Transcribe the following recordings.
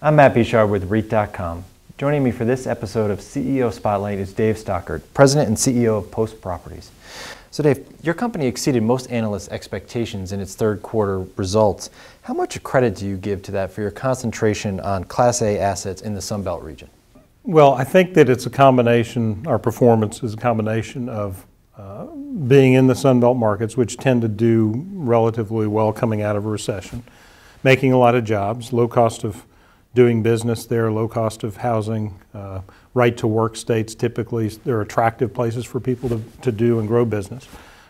I'm Matt Bichard with REIT.com. Joining me for this episode of CEO Spotlight is Dave Stockert, President and CEO of Post Properties. So Dave, your company exceeded most analysts' expectations in its third quarter results. How much credit do you give to that for your concentration on Class A assets in the Sunbelt region? Well, I think that it's a combination, our performance is a combination of being in the Sunbelt markets, which tend to do relatively well coming out of a recession, making a lot of jobs, low cost of doing business there, low cost of housing, right to work states typically, they're attractive places for people to do and grow business.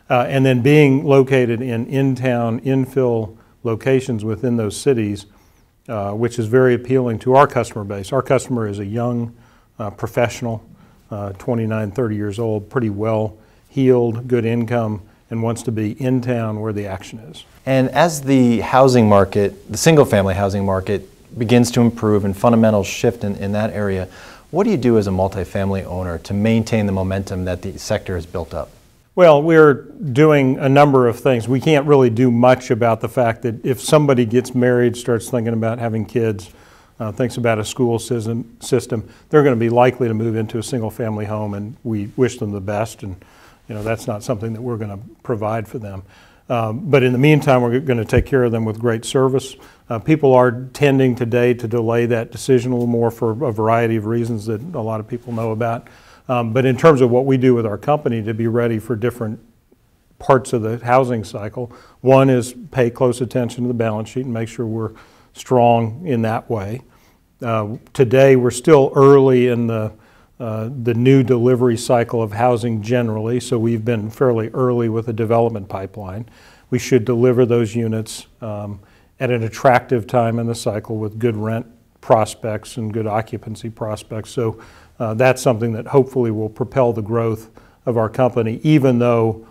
And then being located in town infill locations within those cities, which is very appealing to our customer base. Our customer is a young professional, 29, 30 years old, pretty well heeled, good income, and wants to be in town where the action is. And as the housing market, the single-family housing market, begins to improve and fundamentals shift in that area, what do you do as a multifamily owner to maintain the momentum that the sector has built up? Well, we're doing a number of things. We can't really do much about the fact that if somebody gets married, starts thinking about having kids, thinks about a school system, they're going to be likely to move into a single-family home, and we wish them the best. And that's not something that we're going to provide for them. But in the meantime, we're going to take care of them with great service. People are tending today to delay that decision a little more for a variety of reasons that a lot of people know about. But in terms of what we do with our company to be ready for different parts of the housing cycle, one is pay close attention to the balance sheet and make sure we're strong in that way. Today, we're still early in the new delivery cycle of housing generally, so we've been fairly early with the development pipeline. We should deliver those units at an attractive time in the cycle with good rent prospects and good occupancy prospects. So that's something that hopefully will propel the growth of our company, even though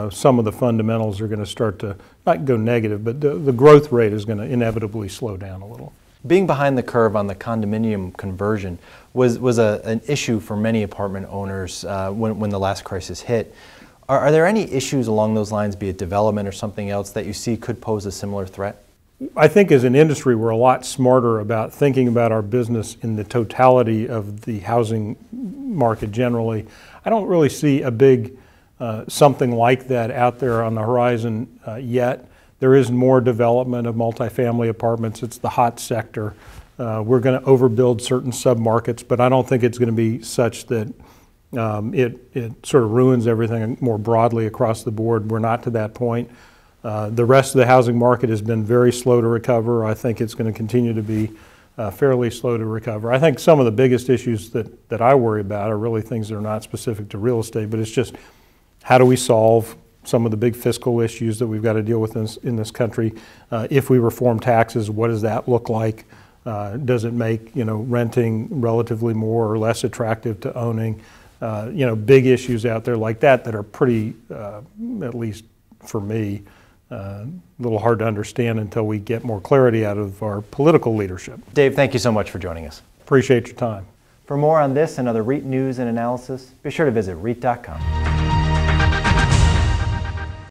some of the fundamentals are going to start to not go negative, but the growth rate is going to inevitably slow down a little. Being behind the curve on the condominium conversion was an issue for many apartment owners when the last crisis hit. Are there any issues along those lines, be it development or something else, that you see could pose a similar threat? I think as an industry, we're a lot smarter about thinking about our business in the totality of the housing market generally. I don't really see a big something like that out there on the horizon yet. There is more development of multifamily apartments. It's the hot sector. We're going to overbuild certain submarkets, but I don't think it's going to be such that it sort of ruins everything more broadly across the board. We're not to that point. The rest of the housing market has been very slow to recover. I think it's going to continue to be fairly slow to recover. I think some of the biggest issues that I worry about are really things that are not specific to real estate, but it's just how do we solve some of the big fiscal issues that we've got to deal with in this country. If we reform taxes, what does that look like? Does it make renting relatively more or less attractive to owning? Big issues out there like that are pretty, at least for me, a little hard to understand until we get more clarity out of our political leadership. Dave, thank you so much for joining us. Appreciate your time. For more on this and other REIT news and analysis, be sure to visit REIT.com.